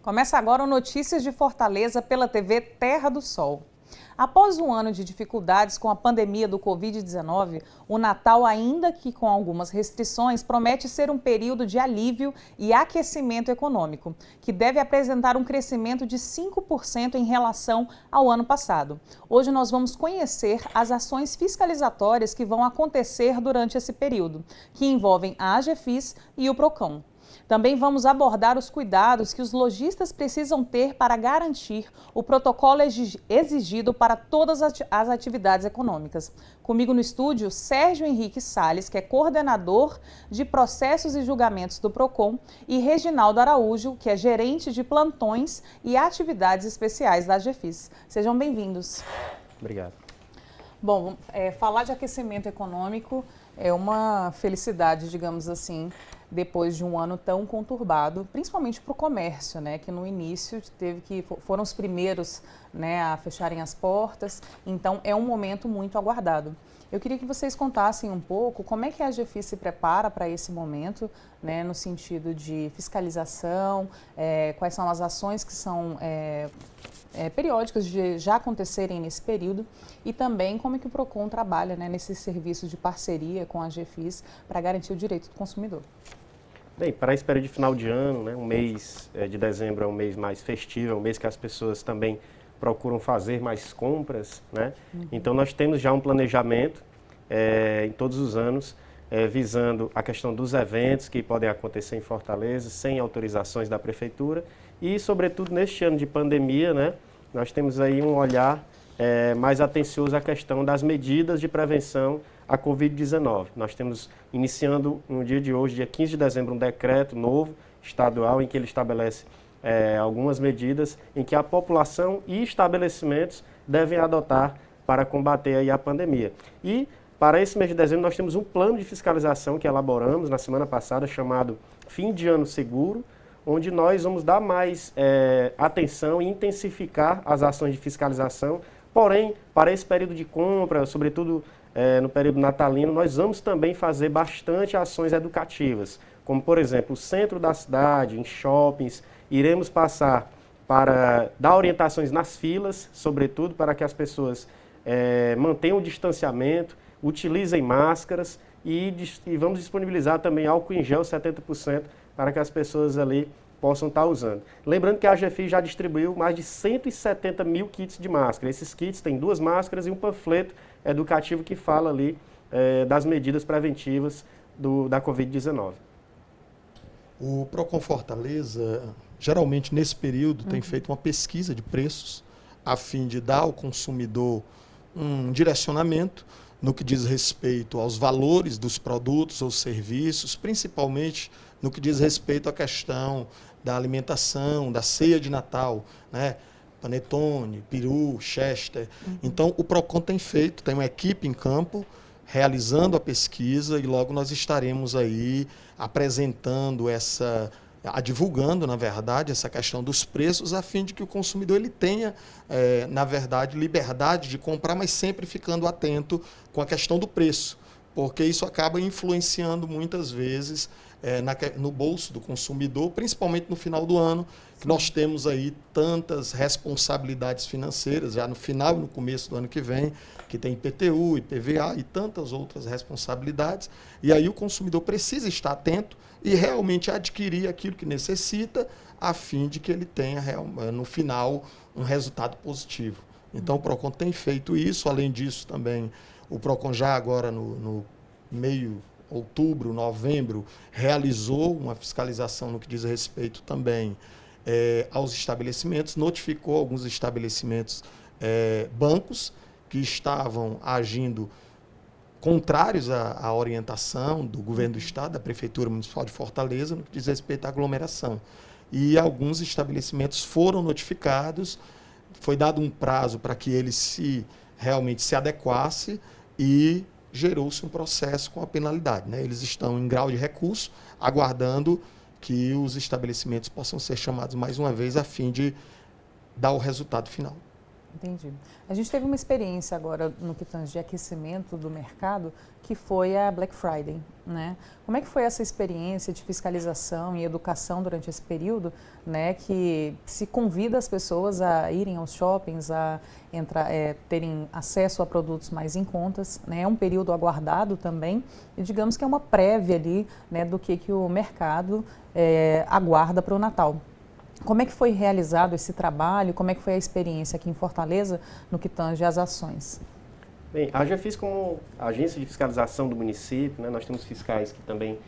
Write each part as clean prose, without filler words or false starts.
Começa agora o Notícias de Fortaleza pela TV Terra do Sol. Após um ano de dificuldades com a pandemia do Covid-19, o Natal, ainda que com algumas restrições, promete ser um período de alívio e aquecimento econômico, que deve apresentar um crescimento de 5% em relação ao ano passado. Hoje nós vamos conhecer as ações fiscalizatórias que vão acontecer durante esse período, que envolvem a AGEFIS e o PROCON. Também vamos abordar os cuidados que os lojistas precisam ter para garantir o protocolo exigido para todas as atividades econômicas. Comigo no estúdio, Sérgio Henrique Salles, que é coordenador de processos e julgamentos do PROCON, e Reginaldo Araújo, que é gerente de plantões e atividades especiais da AGEFIS. Sejam bem-vindos. Obrigado. Bom, falar de aquecimento econômico é uma felicidade, digamos assim, depois de um ano tão conturbado, principalmente para o comércio, né, que no início foram os primeiros, né, a fecharem as portas, então é um momento muito aguardado. Eu queria que vocês contassem um pouco como é que a AGEFIS se prepara para esse momento, né, no sentido de fiscalização, quais são as ações que são periódicas de já acontecerem nesse período e também como é que o PROCON trabalha, né, nesse serviço de parceria com a AGEFIS para garantir o direito do consumidor. Bem, para esse período de final de ano, né, um mês de dezembro é um mês mais festivo, é um mês que as pessoas também procuram fazer mais compras, né? Então nós temos já um planejamento em todos os anos, visando a questão dos eventos que podem acontecer em Fortaleza, sem autorizações da Prefeitura e, sobretudo, neste ano de pandemia, né, nós temos aí um olhar mais atencioso à questão das medidas de prevenção à Covid-19. Nós temos, iniciando no dia de hoje, dia 15 de dezembro, um decreto novo, estadual, em que ele estabelece algumas medidas em que a população e estabelecimentos devem adotar para combater aí a pandemia. E, para esse mês de dezembro, nós temos um plano de fiscalização que elaboramos na semana passada, chamado Fim de Ano Seguro, onde nós vamos dar mais atenção e intensificar as ações de fiscalização. Porém, para esse período de compra, sobretudo no período natalino, nós vamos também fazer bastante ações educativas, como, por exemplo, o centro da cidade, em shoppings, iremos passar para dar orientações nas filas, sobretudo para que as pessoas mantenham o distanciamento, utilizem máscaras e vamos disponibilizar também álcool em gel 70% para que as pessoas ali possam estar usando. Lembrando que a AGEFIS já distribuiu mais de 170 mil kits de máscara. Esses kits têm 2 máscaras e um panfleto educativo que fala ali das medidas preventivas da Covid-19. O PROCON Fortaleza, geralmente nesse período, tem feito uma pesquisa de preços a fim de dar ao consumidor um direcionamento no que diz respeito aos valores dos produtos ou serviços, principalmente no que diz respeito à questão da alimentação, da ceia de Natal, né? Panetone, peru, chester. Então, o PROCON tem uma equipe em campo realizando a pesquisa e logo nós estaremos aí apresentando divulgando, na verdade, essa questão dos preços, a fim de que o consumidor ele tenha, na verdade, liberdade de comprar, mas sempre ficando atento com a questão do preço, porque isso acaba influenciando muitas vezes no bolso do consumidor, principalmente no final do ano, que nós temos aí tantas responsabilidades financeiras, já no final e no começo do ano que vem, que tem IPTU, IPVA e tantas outras responsabilidades, e aí o consumidor precisa estar atento e realmente adquirir aquilo que necessita, a fim de que ele tenha, no final, um resultado positivo. Então, o PROCON tem feito isso. Além disso, também, o PROCON já agora, no meio outubro, novembro, realizou uma fiscalização no que diz respeito também aos estabelecimentos, notificou alguns estabelecimentos bancos que estavam agindo contrários à orientação do governo do Estado, da Prefeitura Municipal de Fortaleza, no que diz respeito à aglomeração. E alguns estabelecimentos foram notificados, foi dado um prazo para que eles realmente se adequassem e gerou-se um processo com a penalidade, né? Eles estão em grau de recurso, aguardando que os estabelecimentos possam ser chamados mais uma vez a fim de dar o resultado final. Entendi. A gente teve uma experiência agora no que tange de aquecimento do mercado, que foi a Black Friday, né? Como é que foi essa experiência de fiscalização e educação durante esse período, né? Que se convida as pessoas a irem aos shoppings, a terem acesso a produtos mais em contas, né? É um período aguardado também e digamos que é uma prévia ali, né, do que o mercado aguarda para o Natal. Como é que foi realizado esse trabalho? Como é que foi a experiência aqui em Fortaleza no que tange às ações? Bem, a AGEFIS, como agência de fiscalização do município, né, nós temos fiscais que também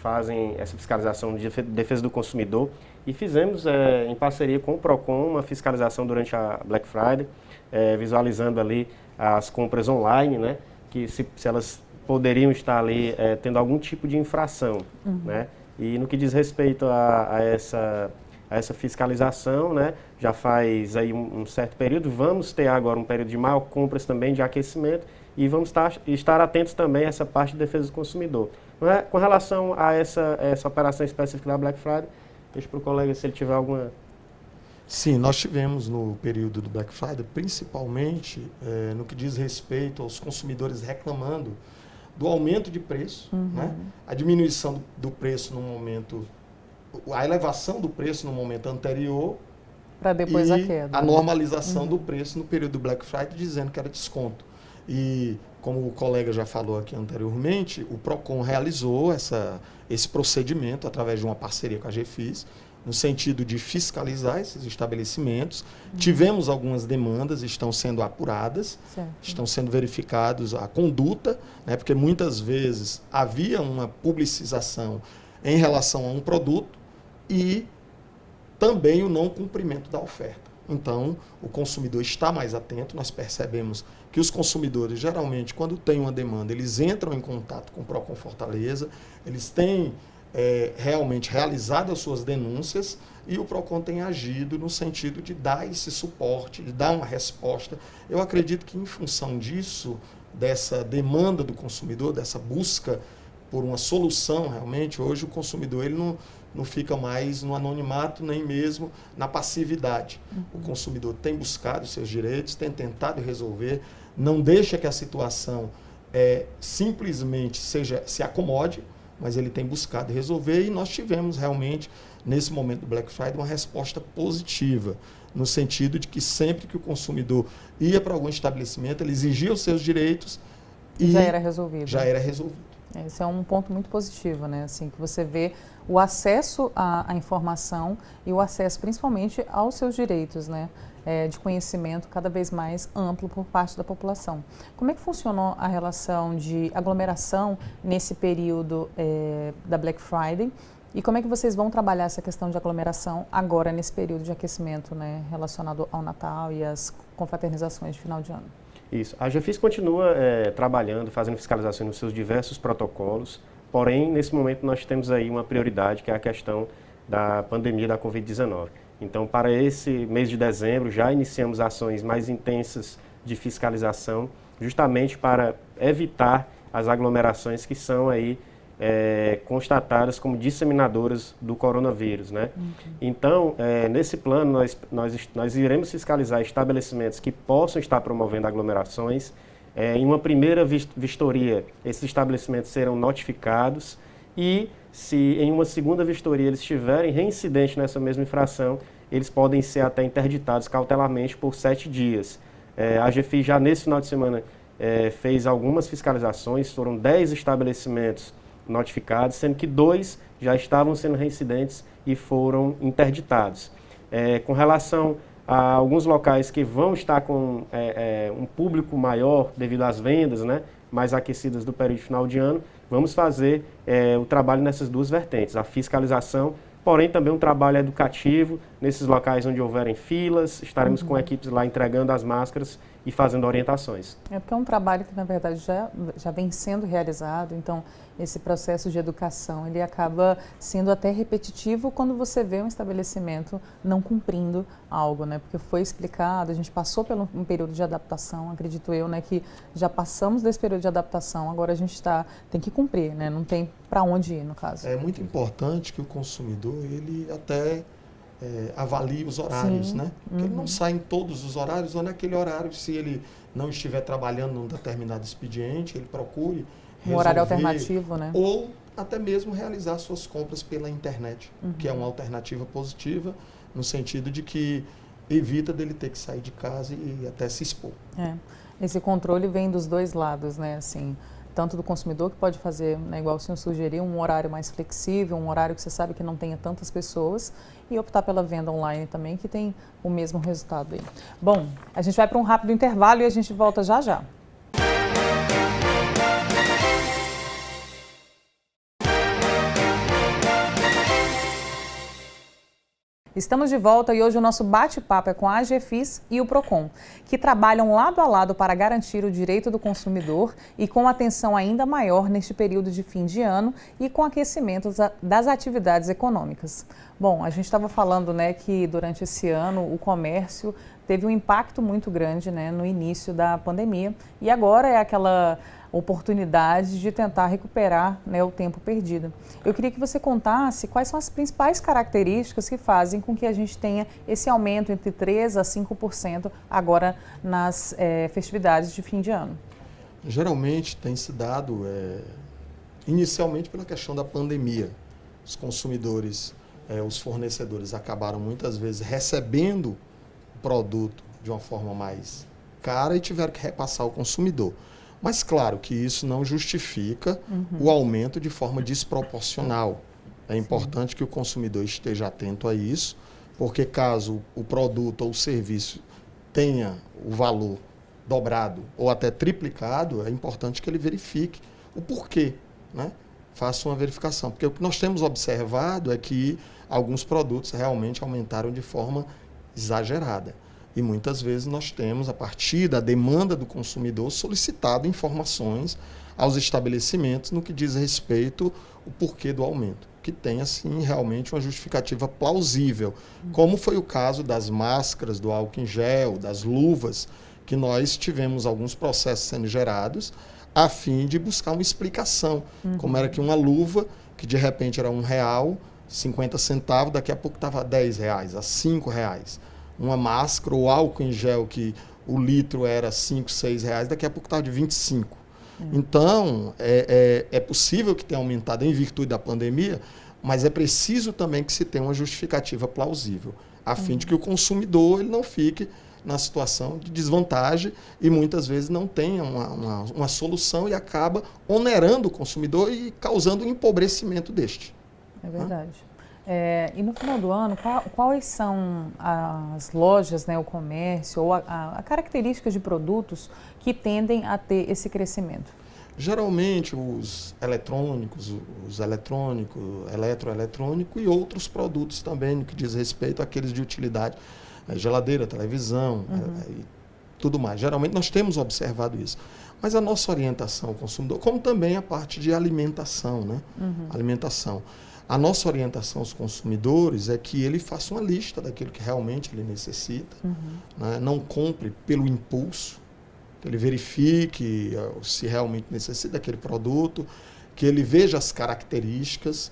fazem essa fiscalização de defesa do consumidor e fizemos em parceria com o PROCON uma fiscalização durante a Black Friday, visualizando ali as compras online, né, que se elas poderiam estar ali tendo algum tipo de infração, né, e no que diz respeito a essa fiscalização, né, já faz aí um certo período, vamos ter agora um período de maior compras também de aquecimento e vamos estar atentos também a essa parte de defesa do consumidor. Com relação a essa operação específica da Black Friday, deixa para o colega se ele tiver alguma... Sim, nós tivemos no período do Black Friday, principalmente no que diz respeito aos consumidores reclamando do aumento de preço, né, a diminuição do preço no momento... a elevação do preço no momento anterior para depois a queda. A normalização do preço no período do Black Friday, dizendo que era desconto. E, como o colega já falou aqui anteriormente, o PROCON realizou esse procedimento através de uma parceria com a AGEFIS, no sentido de fiscalizar esses estabelecimentos. Tivemos algumas demandas, estão sendo apuradas, estão sendo verificados a conduta, né, porque muitas vezes havia uma publicização em relação a um produto e também o não cumprimento da oferta. Então, o consumidor está mais atento, nós percebemos que os consumidores, geralmente, quando têm uma demanda, eles entram em contato com o PROCON Fortaleza, eles têm realmente realizado as suas denúncias e o PROCON tem agido no sentido de dar esse suporte, de dar uma resposta. Eu acredito que, em função disso, dessa demanda do consumidor, dessa busca por uma solução, realmente, hoje o consumidor ele não fica mais no anonimato, nem mesmo na passividade. O consumidor tem buscado seus direitos, tem tentado resolver, não deixa que a situação simplesmente se acomode, mas ele tem buscado resolver e nós tivemos realmente, nesse momento do Black Friday, uma resposta positiva, no sentido de que sempre que o consumidor ia para algum estabelecimento, ele exigia os seus direitos e já era resolvido. Já era resolvido. Esse é um ponto muito positivo, né? Assim, que você vê o acesso à informação e o acesso principalmente aos seus direitos, né? De conhecimento cada vez mais amplo por parte da população. Como é que funcionou a relação de aglomeração nesse período da Black Friday? E como é que vocês vão trabalhar essa questão de aglomeração agora nesse período de aquecimento, né, relacionado ao Natal e às confraternizações de final de ano? Isso. A AGEFIS continua trabalhando, fazendo fiscalização nos seus diversos protocolos, porém, nesse momento, nós temos aí uma prioridade, que é a questão da pandemia da Covid-19. Então, para esse mês de dezembro, já iniciamos ações mais intensas de fiscalização, justamente para evitar as aglomerações que são aí constatadas como disseminadoras do coronavírus, né? Então, nesse plano, nós iremos fiscalizar estabelecimentos que possam estar promovendo aglomerações. Em uma primeira vistoria, esses estabelecimentos serão notificados e, se em uma segunda vistoria eles estiverem reincidentes nessa mesma infração, eles podem ser até interditados cautelarmente por 7 dias. A AGEFIS já nesse final de semana fez algumas fiscalizações, foram 10 estabelecimentos notificados, sendo que 2 já estavam sendo reincidentes e foram interditados. Com relação a alguns locais que vão estar com um público maior devido às vendas, né, mais aquecidas do período de final de ano, vamos fazer o trabalho nessas duas vertentes, a fiscalização, porém também um trabalho educativo nesses locais onde houverem filas, estaremos com equipes lá entregando as máscaras e fazendo orientações. Porque é um trabalho que, na verdade, já vem sendo realizado, então esse processo de educação, ele acaba sendo até repetitivo quando você vê um estabelecimento não cumprindo algo, né? Porque foi explicado, a gente passou por um período de adaptação, acredito eu, né? Que já passamos desse período de adaptação, agora a gente tem que cumprir, né? Não tem para onde ir, no caso. É muito importante que o consumidor, ele até avalie os horários, né? Porque ele não sai em todos os horários, ou naquele horário, se ele não estiver trabalhando num determinado expediente, ele procure um horário alternativo, né? Ou até mesmo realizar suas compras pela internet, que é uma alternativa positiva, no sentido de que evita dele ter que sair de casa e até se expor. Esse controle vem dos dois lados, né? Assim, tanto do consumidor, que pode fazer, né, igual o senhor sugeriu, um horário mais flexível, um horário que você sabe que não tenha tantas pessoas, e optar pela venda online também, que tem o mesmo resultado aí. Bom, a gente vai para um rápido intervalo e a gente volta já já. Estamos de volta e hoje o nosso bate-papo é com a AGFIS e o PROCON, que trabalham lado a lado para garantir o direito do consumidor e com atenção ainda maior neste período de fim de ano e com aquecimento das atividades econômicas. Bom, a gente estava falando, né, que durante esse ano o comércio teve um impacto muito grande, né, no início da pandemia, e agora é aquela oportunidade de tentar recuperar, né, o tempo perdido. Eu queria que você contasse quais são as principais características que fazem com que a gente tenha esse aumento entre 3% a 5% agora nas festividades de fim de ano. Geralmente tem se dado inicialmente pela questão da pandemia. Os consumidores, os fornecedores acabaram muitas vezes recebendo o produto de uma forma mais cara e tiveram que repassar ao consumidor. Mas claro que isso não justifica o aumento de forma desproporcional. É importante que o consumidor esteja atento a isso, porque caso o produto ou o serviço tenha o valor dobrado ou até triplicado, é importante que ele verifique o porquê, né? Faça uma verificação. Porque o que nós temos observado é que alguns produtos realmente aumentaram de forma exagerada. E muitas vezes nós temos, a partir da demanda do consumidor, solicitado informações aos estabelecimentos no que diz respeito ao porquê do aumento, que tem, assim, realmente uma justificativa plausível, como foi o caso das máscaras, do álcool em gel, das luvas, que nós tivemos alguns processos sendo gerados a fim de buscar uma explicação, como era que uma luva, que de repente era R$1,50, daqui a pouco estava R$10, a R$5. Uma máscara ou álcool em gel que o litro era R$5, R$6, daqui a pouco estava de 25. Então, é possível que tenha aumentado em virtude da pandemia, mas é preciso também que se tenha uma justificativa plausível, a fim de que o consumidor ele não fique na situação de desvantagem e muitas vezes não tenha uma solução e acaba onerando o consumidor e causando um empobrecimento deste. É verdade. E no final do ano, quais são as lojas, né, o comércio ou a características de produtos que tendem a ter esse crescimento? Geralmente os eletroeletrônico e outros produtos também, no que diz respeito àqueles de utilidade, geladeira, televisão e tudo mais. Geralmente nós temos observado isso. Mas a nossa orientação ao consumidor, como também a parte de alimentação, né? Alimentação. A nossa orientação aos consumidores é que ele faça uma lista daquilo que realmente ele necessita, né? Não compre pelo impulso, que ele verifique se realmente necessita daquele produto, que ele veja as características,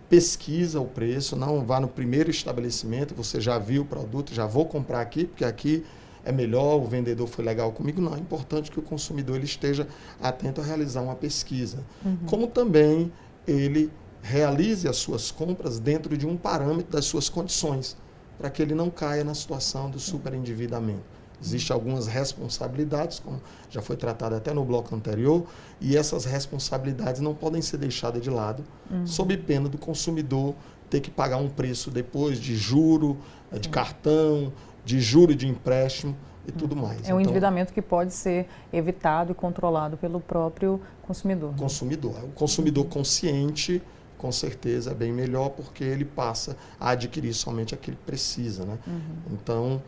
pesquisa o preço, não vá no primeiro estabelecimento, você já viu o produto, já vou comprar aqui, porque aqui é melhor, o vendedor foi legal comigo. Não, é importante que o consumidor ele esteja atento a realizar uma pesquisa. Como também ele realize as suas compras dentro de um parâmetro das suas condições, para que ele não caia na situação do superendividamento. Existem algumas responsabilidades, como já foi tratado até no bloco anterior, e essas responsabilidades não podem ser deixadas de lado, sob pena do consumidor ter que pagar um preço depois de juro, de cartão, de juro de empréstimo e tudo mais. É um endividamento que pode ser evitado e controlado pelo próprio consumidor. O consumidor consciente, com certeza, é bem melhor, porque ele passa a adquirir somente aquilo que precisa, né? Então,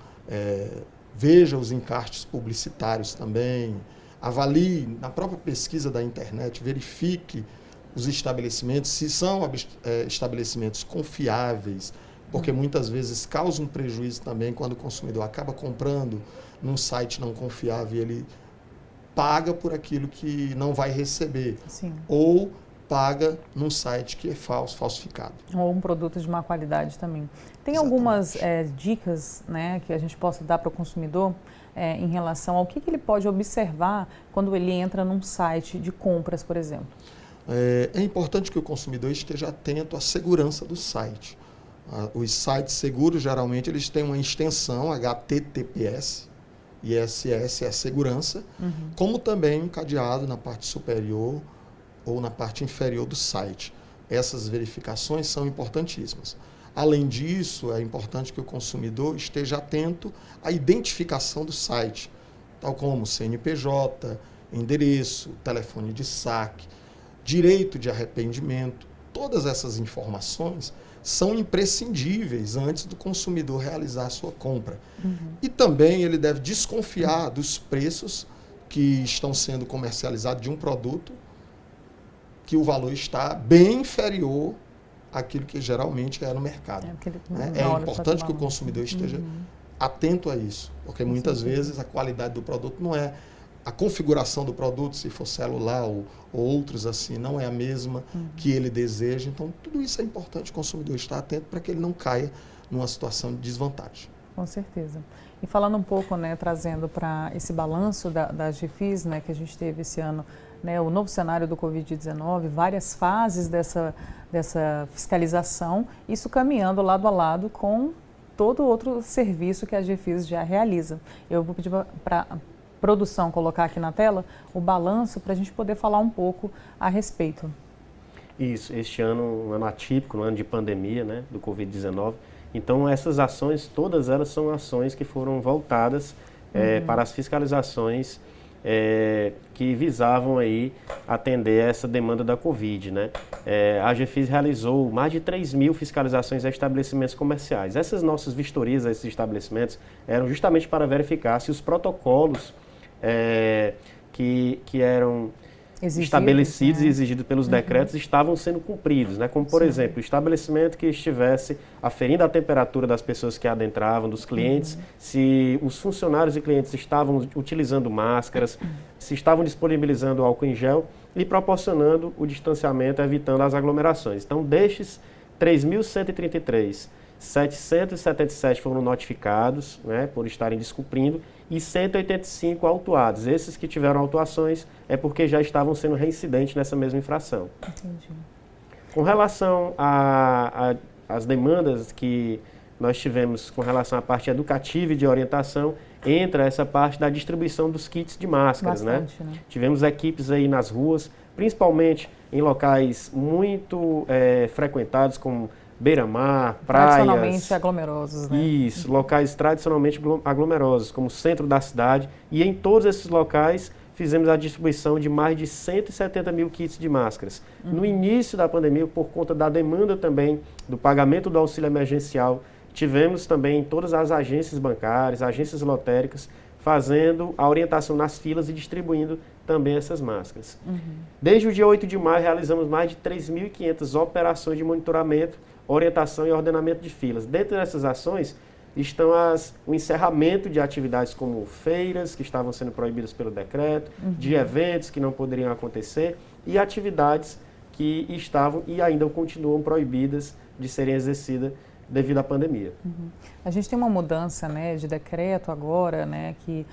veja os encartes publicitários também, avalie na própria pesquisa da internet, verifique os estabelecimentos, se são estabelecimentos confiáveis, porque muitas vezes causa um prejuízo também quando o consumidor acaba comprando num site não confiável e ele paga por aquilo que não vai receber. Sim. Ou paga num site que é falsificado. Ou um produto de má qualidade também. Tem Exatamente. algumas dicas, né, que a gente possa dar para o consumidor em relação ao que ele pode observar quando ele entra num site de compras, por exemplo? É importante que o consumidor esteja atento à segurança do site. Os sites seguros, geralmente, eles têm uma extensão HTTPS, ISS é a segurança, como também um cadeado na parte superior ou na parte inferior do site. Essas verificações são importantíssimas. Além disso, é importante que o consumidor esteja atento à identificação do site, tal como CNPJ, endereço, telefone de saque, direito de arrependimento. Todas essas informações são imprescindíveis antes do consumidor realizar a sua compra. E também ele deve desconfiar dos preços que estão sendo comercializados de um produto que o valor está bem inferior àquilo que geralmente é no mercado. É importante que o consumidor esteja atento a isso, porque muitas vezes a qualidade do produto não é a configuração do produto, se for celular ou outros assim, não é a mesma que ele deseja. Então, tudo isso é importante o consumidor estar atento para que ele não caia numa situação de desvantagem. Com certeza. E falando um pouco, né, trazendo para esse balanço da GFIS, né, que a gente teve esse ano, né, o novo cenário do Covid-19, várias fases dessa fiscalização, isso caminhando lado a lado com todo outro serviço que a GFIS já realiza. Eu vou pedir para produção colocar aqui na tela o balanço para a gente poder falar um pouco a respeito. Isso, este ano, um ano atípico, um ano de pandemia, né, do Covid-19. Então, essas ações, todas elas são ações que foram voltadas para as fiscalizações que visavam aí atender essa demanda da Covid, né? A GFIS realizou mais de 3.000 fiscalizações a estabelecimentos comerciais. Essas nossas vistorias a esses estabelecimentos eram justamente para verificar se os protocolos que eram estabelecidos e exigidos pelos decretos estavam sendo cumpridos, né? Como, por exemplo, o estabelecimento que estivesse aferindo a temperatura das pessoas que adentravam, dos clientes, se os funcionários e clientes estavam utilizando máscaras, se estavam disponibilizando álcool em gel e proporcionando o distanciamento, evitando as aglomerações. Então, destes 3.133, 777 foram notificados, né, por estarem descumprindo, e 185 autuados. Esses que tiveram autuações é porque já estavam sendo reincidentes nessa mesma infração. Entendi. Com relação às demandas que nós tivemos com relação à parte educativa e de orientação, entra essa parte da distribuição dos kits de máscaras. Bastante, né? Tivemos equipes aí nas ruas, principalmente em locais muito frequentados, como beira-mar, praias. Tradicionalmente aglomerosos, né? Isso, locais tradicionalmente aglomerosos, como o centro da cidade. E em todos esses locais fizemos a distribuição de mais de 170 mil kits de máscaras. No início da pandemia, por conta da demanda também do pagamento do auxílio emergencial, tivemos também todas as agências bancárias, agências lotéricas, fazendo a orientação nas filas e distribuindo também essas máscaras. Desde o dia 8 de maio, realizamos mais de 3.500 operações de monitoramento, orientação e ordenamento de filas. Dentro dessas ações estão o encerramento de atividades como feiras, que estavam sendo proibidas pelo decreto, de eventos que não poderiam acontecer, e atividades que estavam e ainda continuam proibidas de serem exercidas devido à pandemia. A gente tem uma mudança, né, de decreto agora, né, que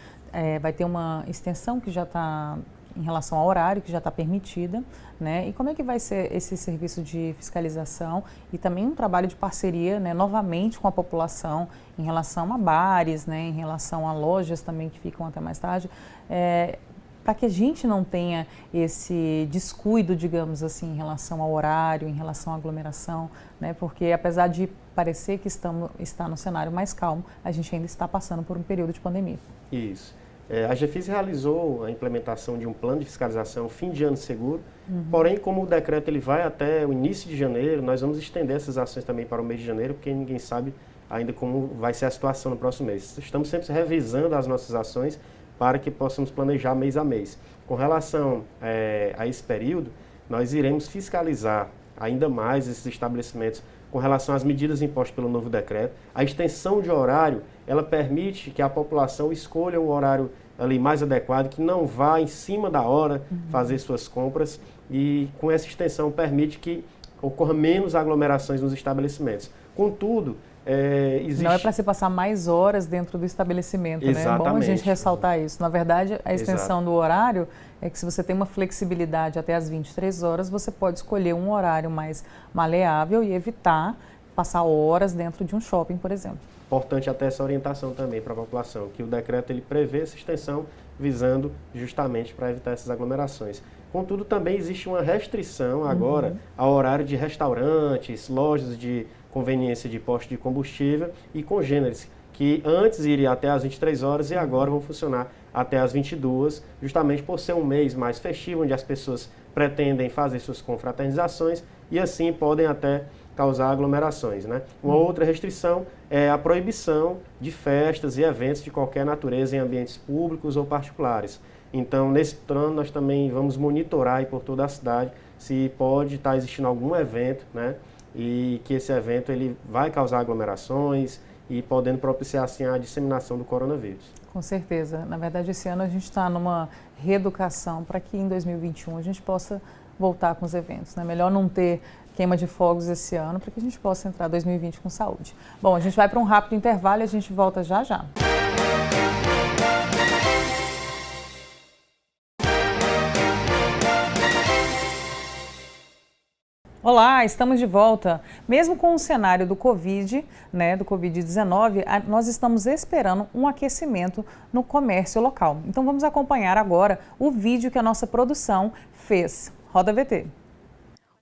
vai ter uma extensão que já está em relação ao horário, que já está permitida, né? E como é que vai ser esse serviço de fiscalização e também um trabalho de parceria, né, novamente com a população em relação a bares, né, em relação a lojas também que ficam até mais tarde, para que a gente não tenha esse descuido, digamos assim, em relação ao horário, em relação à aglomeração, né? Porque apesar de parecer que está no cenário mais calmo, a gente ainda está passando por um período de pandemia. Isso. A GFIS realizou a implementação de um plano de fiscalização fim de ano seguro, porém, como o decreto ele vai até o início de janeiro, nós vamos estender essas ações também para o mês de janeiro, porque ninguém sabe ainda como vai ser a situação no próximo mês. Estamos sempre revisando as nossas ações para que possamos planejar mês a mês. Com relação a esse período, nós iremos fiscalizar ainda mais esses estabelecimentos com relação às medidas impostas pelo novo decreto. A extensão de horário, ela permite que a população escolha um horário ali mais adequado, que não vá em cima da hora fazer suas compras, e com essa extensão permite que ocorra menos aglomerações nos estabelecimentos. Contudo, existe... Não é para se passar mais horas dentro do estabelecimento, né? É bom a gente ressaltar isso. Na verdade, a extensão do horário é que se você tem uma flexibilidade até as 23 horas, você pode escolher um horário mais maleável e evitar passar horas dentro de um shopping, por exemplo. Importante até essa orientação também para a população, que o decreto ele prevê essa extensão visando justamente para evitar essas aglomerações. Contudo, também existe uma restrição agora ao horário de restaurantes, lojas de conveniência de postos de combustível e congêneres, que antes iriam até às 23 horas e agora vão funcionar até às 22, justamente por ser um mês mais festivo, onde as pessoas pretendem fazer suas confraternizações e assim podem até causar aglomerações, né? Uma outra restrição é a proibição de festas e eventos de qualquer natureza em ambientes públicos ou particulares. Então, nesse plano, nós também vamos monitorar aí por toda a cidade se pode estar existindo algum evento, né? E que esse evento ele vai causar aglomerações e podendo propiciar assim a disseminação do coronavírus. Com certeza. Na verdade, esse ano a gente está numa reeducação para que em 2021 a gente possa voltar com os eventos, né? Melhor não ter queima de fogos esse ano para que a gente possa entrar 2020 com saúde. Bom, a gente vai para um rápido intervalo e a gente volta já já. Olá, estamos de volta. Mesmo com o cenário do Covid, do Covid-19, nós estamos esperando um aquecimento no comércio local. Então vamos acompanhar agora o vídeo que a nossa produção fez. Roda VT.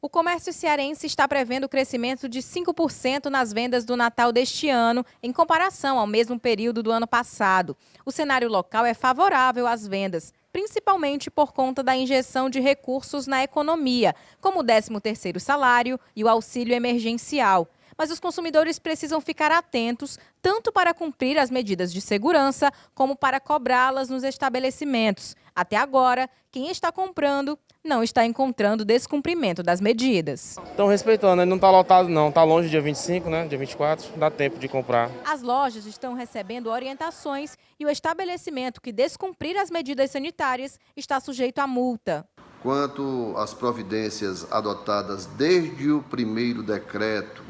O comércio cearense está prevendo crescimento de 5% nas vendas do Natal deste ano, em comparação ao mesmo período do ano passado. O cenário local é favorável às vendas, principalmente por conta da injeção de recursos na economia, como o 13º salário e o auxílio emergencial. Mas os consumidores precisam ficar atentos tanto para cumprir as medidas de segurança, como para cobrá-las nos estabelecimentos. Até agora, quem está comprando não está encontrando descumprimento das medidas. Estão respeitando, não está lotado não, está longe dia 25, né? Dia 24, dá tempo de comprar. As lojas estão recebendo orientações e o estabelecimento que descumprir as medidas sanitárias está sujeito a multa. Quanto às providências adotadas desde o primeiro decreto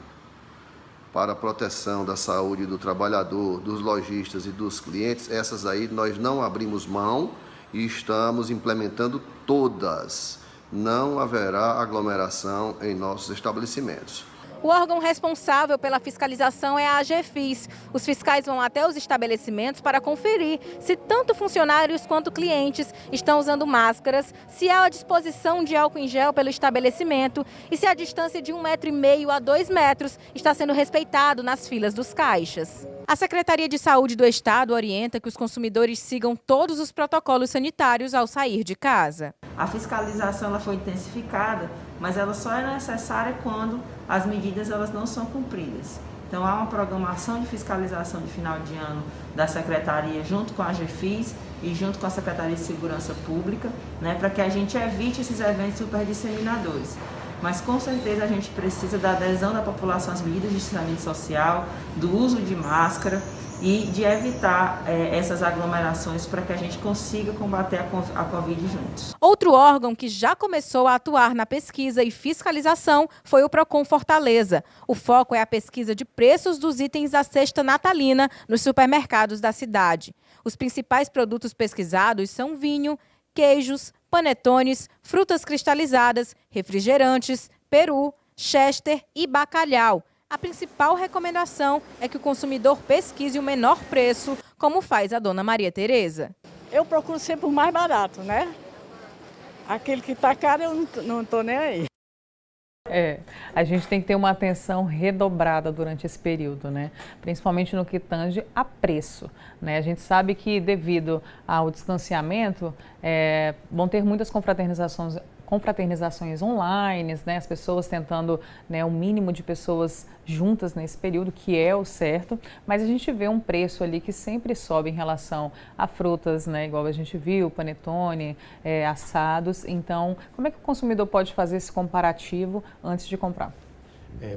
para a proteção da saúde do trabalhador, dos lojistas e dos clientes, essas aí nós não abrimos mão e estamos implementando todas. Não haverá aglomeração em nossos estabelecimentos. O órgão responsável pela fiscalização é a AGFIS. Os fiscais vão até os estabelecimentos para conferir se tanto funcionários quanto clientes estão usando máscaras, se há a disposição de álcool em gel pelo estabelecimento e se a distância de 1,5 m a 2 metros está sendo respeitado nas filas dos caixas. A Secretaria de Saúde do Estado orienta que os consumidores sigam todos os protocolos sanitários ao sair de casa. A fiscalização ela foi intensificada, mas ela só é necessária quando as medidas elas não são cumpridas. Então há uma programação de fiscalização de final de ano da Secretaria junto com a AGFIS e junto com a Secretaria de Segurança Pública, para que a gente evite esses eventos superdisseminadores. Mas com certeza a gente precisa da adesão da população às medidas de distanciamento social, do uso de máscara e de evitar essas aglomerações para que a gente consiga combater a Covid juntos. Outro órgão que já começou a atuar na pesquisa e fiscalização foi o Procon Fortaleza. O foco é a pesquisa de preços dos itens da cesta natalina nos supermercados da cidade. Os principais produtos pesquisados são vinho, queijos, panetones, frutas cristalizadas, refrigerantes, peru, chester e bacalhau. A principal recomendação é que o consumidor pesquise o menor preço, como faz a dona Maria Tereza. Eu procuro sempre o mais barato, né? Aquele que está caro eu não estou nem aí. A gente tem que ter uma atenção redobrada durante esse período, principalmente no que tange a preço. A gente sabe que devido ao distanciamento, vão ter muitas confraternizações online, as pessoas tentando o mínimo de pessoas juntas nesse período, que é o certo, mas a gente vê um preço ali que sempre sobe em relação a frutas, igual a gente viu, panetone, assados. Então, como é que o consumidor pode fazer esse comparativo antes de comprar?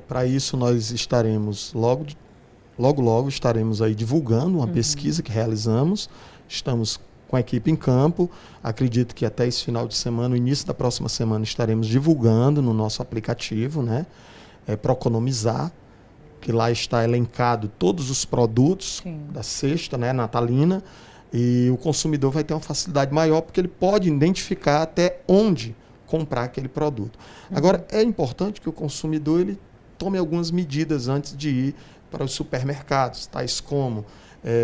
Para isso nós estaremos logo estaremos aí divulgando uma pesquisa que realizamos. Estamos com a equipe em campo. Acredito que até esse final de semana, no início da próxima semana, estaremos divulgando no nosso aplicativo, né? Proeconomizar, que lá está elencado todos os produtos da cesta, né, natalina, e o consumidor vai ter uma facilidade maior porque ele pode identificar até onde comprar aquele produto. Agora, é importante que o consumidor ele tome algumas medidas antes de ir para os supermercados, tais como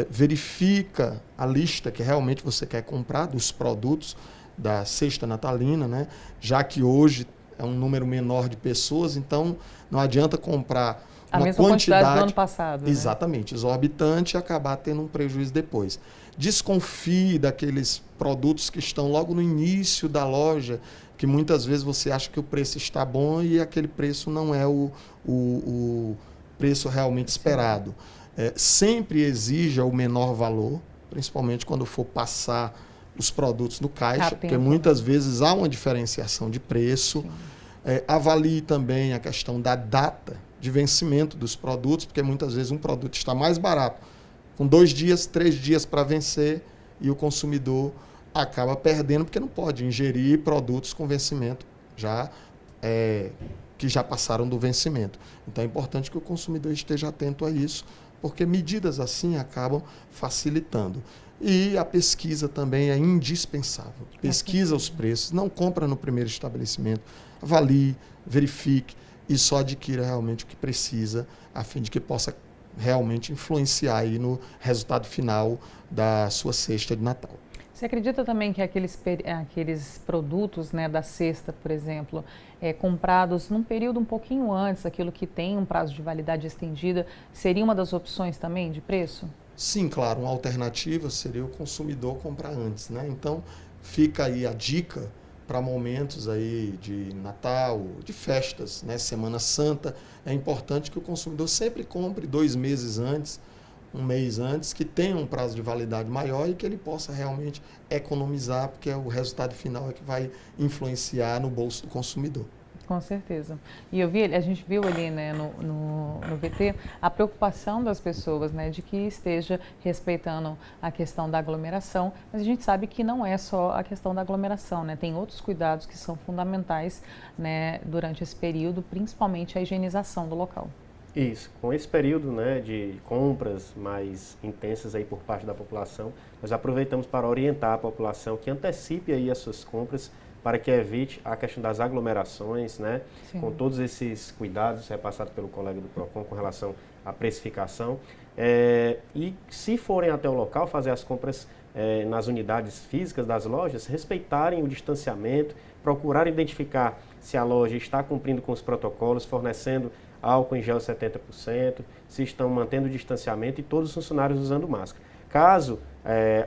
verifica a lista que realmente você quer comprar dos produtos da cesta natalina, né? Já que hoje é um número menor de pessoas, então não adianta comprar a uma mesma quantidade do ano passado, né? Exatamente, exorbitante, e acabar tendo um prejuízo depois. Desconfie daqueles produtos que estão logo no início da loja, que muitas vezes você acha que o preço está bom e aquele preço não é o preço realmente esperado. Sempre exija o menor valor, principalmente quando for passar os produtos no caixa, porque muitas vezes há uma diferenciação de preço. Avalie também a questão da data de vencimento dos produtos, porque muitas vezes um produto está mais barato, com 2 dias, 3 dias para vencer, e o consumidor acaba perdendo, porque não pode ingerir produtos com vencimento que já passaram do vencimento. Então é importante que o consumidor esteja atento a isso, porque medidas assim acabam facilitando. E a pesquisa também é indispensável. Pesquisa os preços, não compra no primeiro estabelecimento, avalie, verifique e só adquira realmente o que precisa, a fim de que possa realmente influenciar aí no resultado final da sua cesta de Natal. Você acredita também que aqueles produtos, né, da cesta, por exemplo, comprados num período um pouquinho antes, aquilo que tem um prazo de validade estendida, seria uma das opções também de preço? Sim, claro, uma alternativa seria o consumidor comprar antes, né? Então, fica aí a dica para momentos aí de Natal, de festas, né? Semana Santa. É importante que o consumidor sempre compre 2 meses antes, 1 mês antes, que tenha um prazo de validade maior e que ele possa realmente economizar, porque o resultado final é que vai influenciar no bolso do consumidor. Com certeza. E a gente viu ali, né, no VT a preocupação das pessoas, né, de que esteja respeitando a questão da aglomeração, mas a gente sabe que não é só a questão da aglomeração, né, tem outros cuidados que são fundamentais, né, durante esse período, principalmente a higienização do local. Isso, com esse período, né, de compras mais intensas aí por parte da população, nós aproveitamos para orientar a população que antecipe aí as suas compras, para que evite a questão das aglomerações, né? Sim. Com todos esses cuidados repassados pelo colega do PROCON com relação à precificação. E se forem até o local fazer as compras nas unidades físicas das lojas, respeitarem o distanciamento, procurarem identificar se a loja está cumprindo com os protocolos, fornecendo álcool em gel 70%, se estão mantendo o distanciamento e todos os funcionários usando máscara. Caso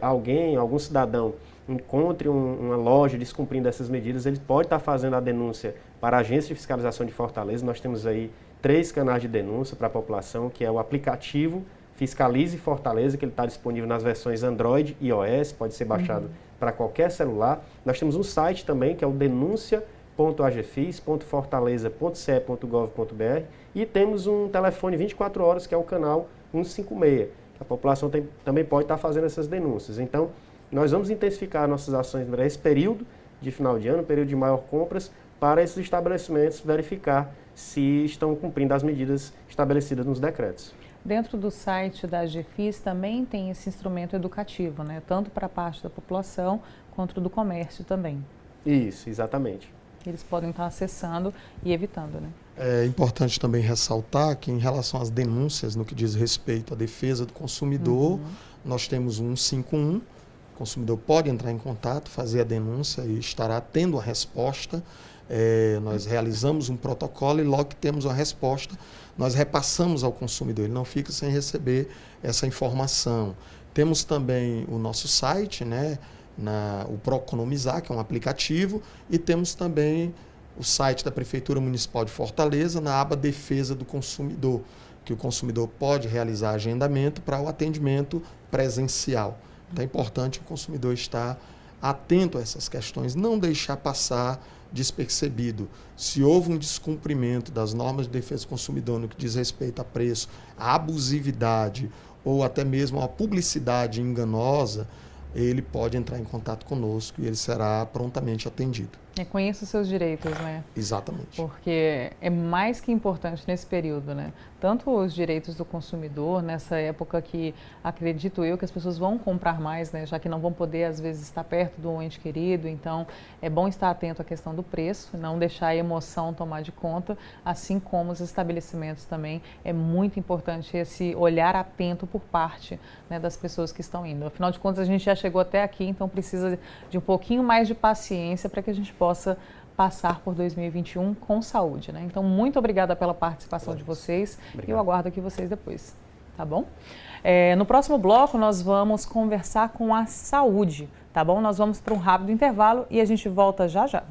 algum cidadão encontre uma loja descumprindo essas medidas, ele pode estar fazendo a denúncia para a Agência de Fiscalização de Fortaleza. Nós temos aí 3 canais de denúncia para a população, que é o aplicativo Fiscalize Fortaleza, que ele está disponível nas versões Android e iOS, pode ser baixado para qualquer celular. Nós temos um site também, que é o denuncia.agfis.fortaleza.ce.gov.br, e temos um telefone 24 horas, que é o canal 156. A população também pode estar fazendo essas denúncias. Então, nós vamos intensificar nossas ações para esse período de final de ano, período de maior compras, para esses estabelecimentos verificar se estão cumprindo as medidas estabelecidas nos decretos. Dentro do site da AGFIS também tem esse instrumento educativo, né? Tanto para a parte da população quanto do comércio também. Isso, exatamente. Eles podem estar acessando e evitando, né? É importante também ressaltar que, em relação às denúncias no que diz respeito à defesa do consumidor, nós temos um 151. O consumidor pode entrar em contato, fazer a denúncia e estará tendo a resposta. Nós realizamos um protocolo e logo que temos a resposta, nós repassamos ao consumidor. Ele não fica sem receber essa informação. Temos também o nosso site, né, o Proeconomizar, que é um aplicativo, e temos também o site da Prefeitura Municipal de Fortaleza, na aba Defesa do Consumidor, que o consumidor pode realizar agendamento para o atendimento presencial. Então é importante o consumidor estar atento a essas questões, não deixar passar despercebido, se houve um descumprimento das normas de defesa do consumidor no que diz respeito a preço, a abusividade ou até mesmo a publicidade enganosa, ele pode entrar em contato conosco e ele será prontamente atendido. Conheça os seus direitos, né? Exatamente. Porque é mais que importante nesse período, né? Tanto os direitos do consumidor, nessa época que acredito eu que as pessoas vão comprar mais, né? Já que não vão poder, às vezes, estar perto do ente querido. Então, é bom estar atento à questão do preço, não deixar a emoção tomar de conta, assim como os estabelecimentos também. É muito importante esse olhar atento por parte, né, das pessoas que estão indo. Afinal de contas, a gente já chegou até aqui, então precisa de um pouquinho mais de paciência para que a gente possa passar por 2021 com saúde, né? Então, muito obrigada pela participação de vocês. Obrigado. E eu aguardo aqui vocês depois, tá bom? No próximo bloco, nós vamos conversar com a saúde, tá bom? Nós vamos para um rápido intervalo e a gente volta já já.